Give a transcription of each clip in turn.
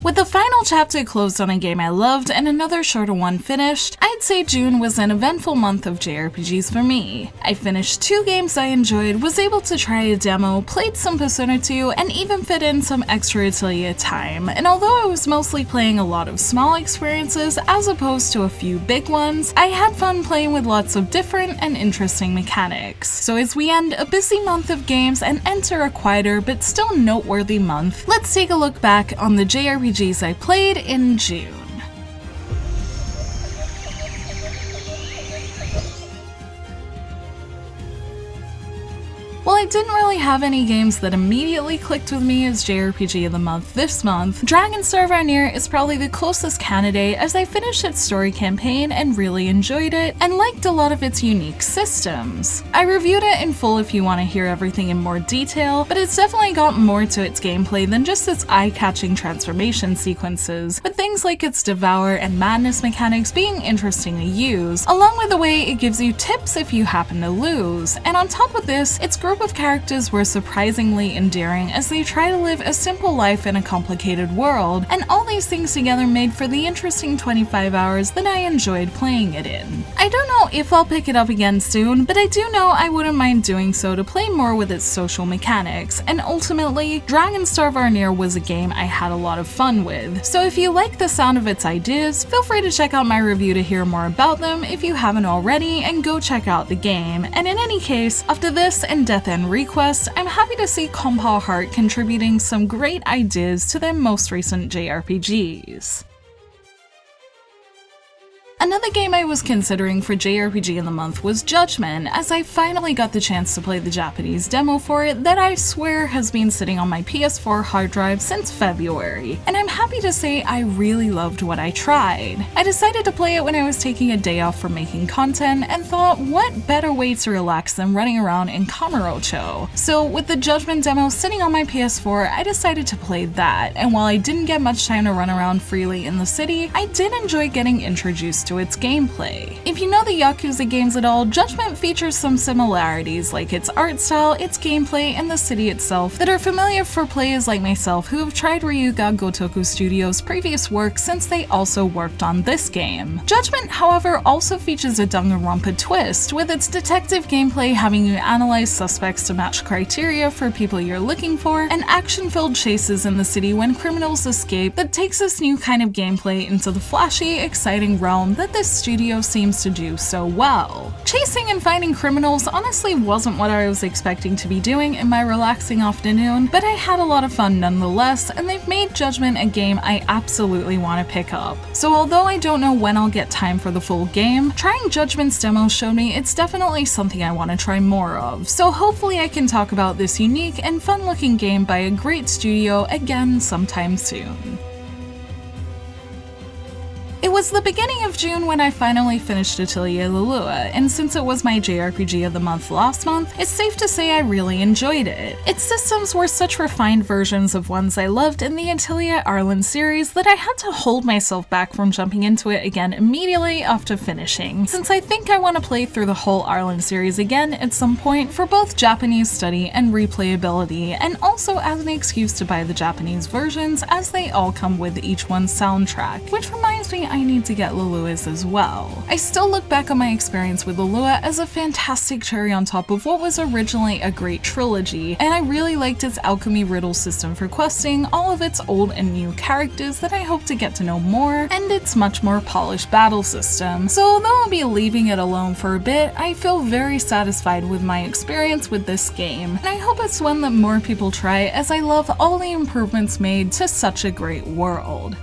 With the final chapter closed on a game I loved and another shorter one finished, I'd say June was an eventful month of JRPGs for me. I finished 2 games I enjoyed, was able to try a demo, played some Persona 2, and even fit in some extra Atelier time. And although I was mostly playing a lot of small experiences as opposed to a few big ones, I had fun playing with lots of different and interesting mechanics. So as we end a busy month of games and enter a quieter but still noteworthy month, let's take a look back on the JRPGs I played in June. While I didn't really have any games that immediately clicked with me as JRPG of the month this month, Dragon Star Varnir is probably the closest candidate as I finished its story campaign and really enjoyed it and liked a lot of its unique systems. I reviewed it in full if you want to hear everything in more detail, but it's definitely got more to its gameplay than just its eye-catching transformation sequences, with things like its Devour and Madness mechanics being interesting to use, along with the way it gives you tips if you happen to lose. And on top of this, its group of characters were surprisingly endearing as they try to live a simple life in a complicated world, and all these things together made for the interesting 25 hours that I enjoyed playing it in. I don't know if I'll pick it up again soon, but I do know I wouldn't mind doing so to play more with its social mechanics, and ultimately, Dragon Star Varnir was a game I had a lot of fun with. So if you like the sound of its ideas, feel free to check out my review to hear more about them if you haven't already, and go check out the game. And in any case, after this and Death End Request, I'm happy to see Compile Heart contributing some great ideas to their most recent JRPGs. Another game I was considering for JRPG in the month was Judgment, as I finally got the chance to play the Japanese demo for it that I swear has been sitting on my PS4 hard drive since February, and I'm happy to say I really loved what I tried. I decided to play it when I was taking a day off from making content and thought, what better way to relax than running around in Kamurocho? So with the Judgment demo sitting on my PS4, I decided to play that, and while I didn't get much time to run around freely in the city, I did enjoy getting introduced to its gameplay. If you know the Yakuza games at all, Judgment features some similarities like its art style, its gameplay, and the city itself that are familiar for players like myself who have tried Ryuga Gotoku Studios' previous work since they also worked on this game. Judgment, however, also features a Danganronpa twist, with its detective gameplay having you analyze suspects to match criteria for people you're looking for, and action-filled chases in the city when criminals escape that takes this new kind of gameplay into the flashy, exciting realm that this studio seems to do so well. Chasing and finding criminals honestly wasn't what I was expecting to be doing in my relaxing afternoon, but I had a lot of fun nonetheless, and they've made Judgment a game I absolutely want to pick up. So although I don't know when I'll get time for the full game, trying Judgment's demo showed me it's definitely something I want to try more of, so hopefully I can talk about this unique and fun-looking game by a great studio again sometime soon. It was the beginning of June when I finally finished Atelier Lulua, and since it was my JRPG of the month last month, it's safe to say I really enjoyed it. Its systems were such refined versions of ones I loved in the Atelier Arland series that I had to hold myself back from jumping into it again immediately after finishing, since I think I want to play through the whole Arland series again at some point for both Japanese study and replayability, and also as an excuse to buy the Japanese versions as they all come with each one's soundtrack, which reminds me I need to get Lulua's as well. I still look back on my experience with Lulua as a fantastic cherry on top of what was originally a great trilogy, and I really liked its alchemy riddle system for questing, all of its old and new characters that I hope to get to know more, and its much more polished battle system. So although I'll be leaving it alone for a bit, I feel very satisfied with my experience with this game, and I hope it's one that more people try as I love all the improvements made to such a great world.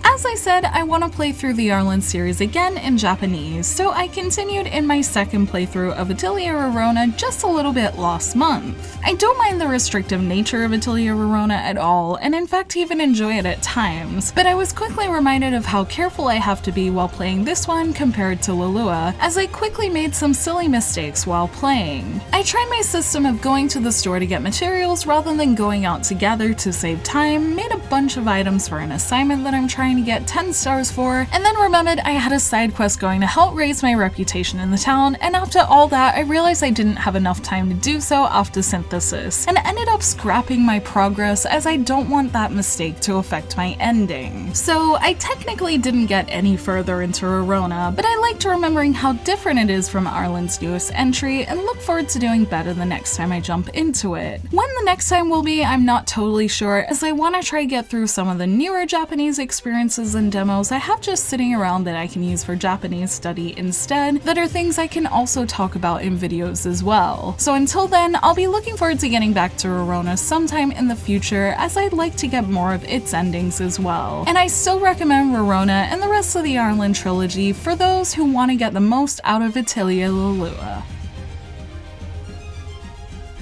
As I said, I want to play through the Arland series again in Japanese, so I continued in my second playthrough of Atelier Rorona just a little bit last month. I don't mind the restrictive nature of Atelier Rorona at all, and in fact even enjoy it at times, but I was quickly reminded of how careful I have to be while playing this one compared to Lulua, as I quickly made some silly mistakes while playing. I tried my system of going to the store to get materials rather than going out together to save time, made a bunch of items for an assignment that I'm trying to get 10 stars for, and then remembered I had a side quest going to help raise my reputation in the town, and after all that I realized I didn't have enough time to do so after synthesis, and ended up up scrapping my progress as I don't want that mistake to affect my ending. So I technically didn't get any further into Rorona, but I liked remembering how different it is from Arland's newest entry and look forward to doing better the next time I jump into it. When the next time will be, I'm not totally sure, as I want to try get through some of the newer Japanese experiences and demos I have just sitting around that I can use for Japanese study instead, that are things I can also talk about in videos as well. So until then, I'll be looking forward to getting back to Rorona sometime in the future, as I'd like to get more of its endings as well. And I still recommend Rorona and the rest of the Arland trilogy for those who want to get the most out of Atelier Lulua.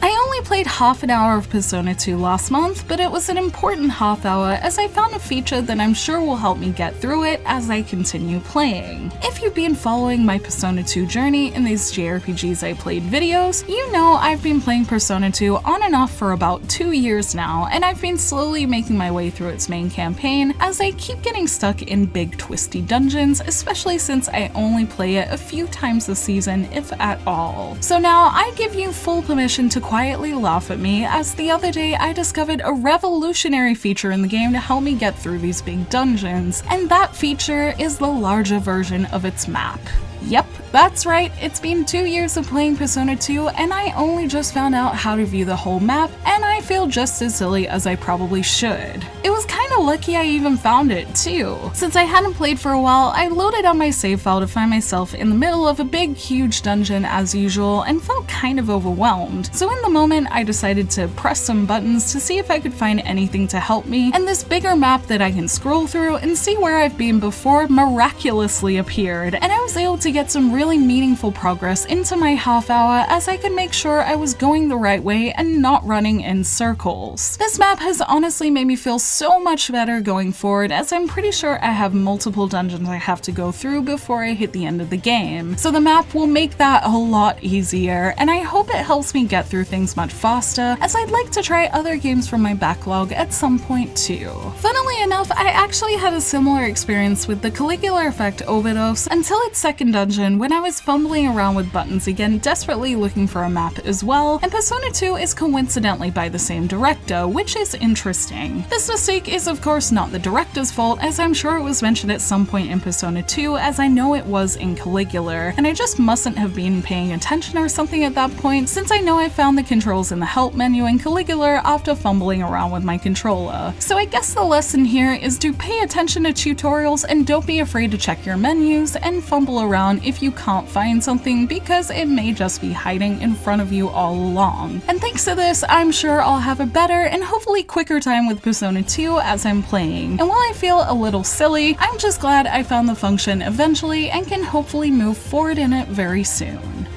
I only played half an hour of Persona 2 last month, but it was an important half hour as I found a feature that I'm sure will help me get through it as I continue playing. If you've been following my Persona 2 journey in these JRPGs I played videos, you know I've been playing Persona 2 on and off for about 2 years now, and I've been slowly making my way through its main campaign as I keep getting stuck in big twisty dungeons, especially since I only play it a few times a season, if at all. So now I give you full permission to quietly laugh at me, as the other day I discovered a revolutionary feature in the game to help me get through these big dungeons, and that feature is the larger version of its map. Yep, that's right, it's been 2 years of playing Persona 2 and I only just found out how to view the whole map, and I feel just as silly as I probably should. It was kinda lucky I even found it too. Since I hadn't played for a while, I loaded up my save file to find myself in the middle of a big huge dungeon as usual and felt kind of overwhelmed. So in the moment I decided to press some buttons to see if I could find anything to help me, and this bigger map that I can scroll through and see where I've been before miraculously appeared, and I was able to get some really meaningful progress into my half hour as I could make sure I was going the right way and not running in circles. This map has honestly made me feel so much better going forward, as I'm pretty sure I have multiple dungeons I have to go through before I hit the end of the game. So the map will make that a lot easier, and I hope it helps me get through things much faster, as I'd like to try other games from my backlog at some point too. Funnily enough, I actually had a similar experience with the Caligula Effect Overdose until its second dungeon, when I was fumbling around with buttons again, desperately looking for a map as well, and Persona 2 is coincidentally by the same director, which is interesting. This mistake is of course not the director's fault, as I'm sure it was mentioned at some point in Persona 2, as I know it was in Caligula, and I just mustn't have been paying attention or something at that point, since I know I found the controls in the help menu in Caligula after fumbling around with my controller. So I guess the lesson here is to pay attention to tutorials and don't be afraid to check your menus and fumble around if you can't find something, because it may just be hiding in front of you all along. And thanks to this, I'm sure I'll have a better and hopefully quicker time with Persona 2 as I'm playing. And while I feel a little silly, I'm just glad I found the function eventually and can hopefully move forward in it very soon.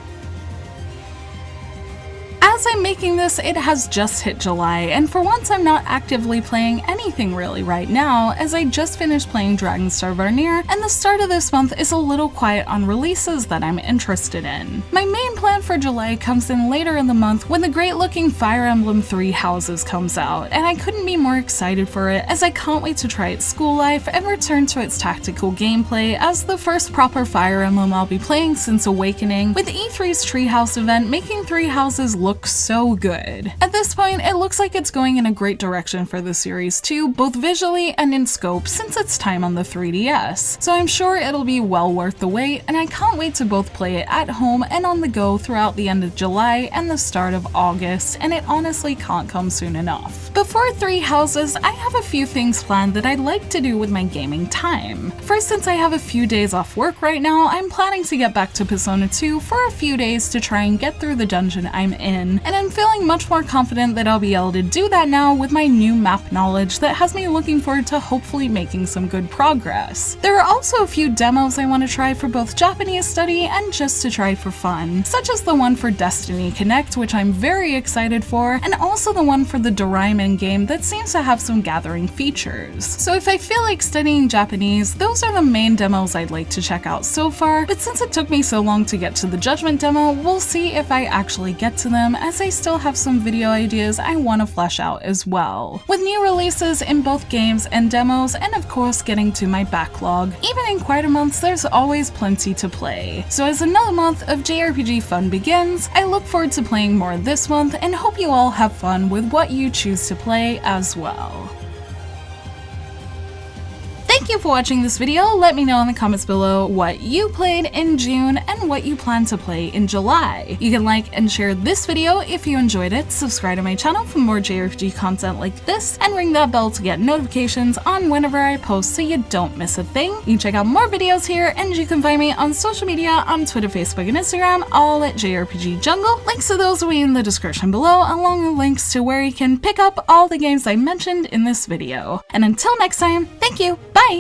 As I'm making this, it has just hit July, and for once I'm not actively playing anything really right now, as I just finished playing Dragonstar Varnir, and the start of this month is a little quiet on releases that I'm interested in. My main plan for July comes in later in the month when the great-looking Fire Emblem 3 Houses comes out, and I couldn't be more excited for it, as I can't wait to try its school life and return to its tactical gameplay as the first proper Fire Emblem I'll be playing since Awakening, with E3's Treehouse event making 3 Houses look so good. At this point, it looks like it's going in a great direction for the series too, both visually and in scope, since its time on the 3DS. So I'm sure it'll be well worth the wait, and I can't wait to both play it at home and on the go throughout the end of July and the start of August, and it honestly can't come soon enough. Before 3 Houses, I have a few things planned that I'd like to do with my gaming time. First, since I have a few days off work right now, I'm planning to get back to Persona 2 for a few days to try and get through the dungeon I'm in, and I'm feeling much more confident that I'll be able to do that now with my new map knowledge that has me looking forward to hopefully making some good progress. There are also a few demos I want to try for both Japanese study and just to try for fun, such as the one for Destiny Connect, which I'm very excited for, and also the one for the Doraemon game that seems to have some gathering features. So if I feel like studying Japanese, those are the main demos I'd like to check out so far, but since it took me so long to get to the Judgment demo, we'll see if I actually get to them, as I still have some video ideas I want to flesh out as well, with new releases in both games and demos, and of course getting to my backlog. Even in quieter months, there's always plenty to play. So as another month of JRPG fun begins, I look forward to playing more this month and hope you all have fun with what you choose to play as well. Thank you for watching this video. Let me know in the comments below what you played in June and what you plan to play in July. You can like and share this video if you enjoyed it, subscribe to my channel for more JRPG content like this, and ring that bell to get notifications on whenever I post so you don't miss a thing. You can check out more videos here, and you can find me on social media on Twitter, Facebook, and Instagram, all at JRPG Jungle. Links to those will be in the description below, along with links to where you can pick up all the games I mentioned in this video. And until next time, thank you, bye!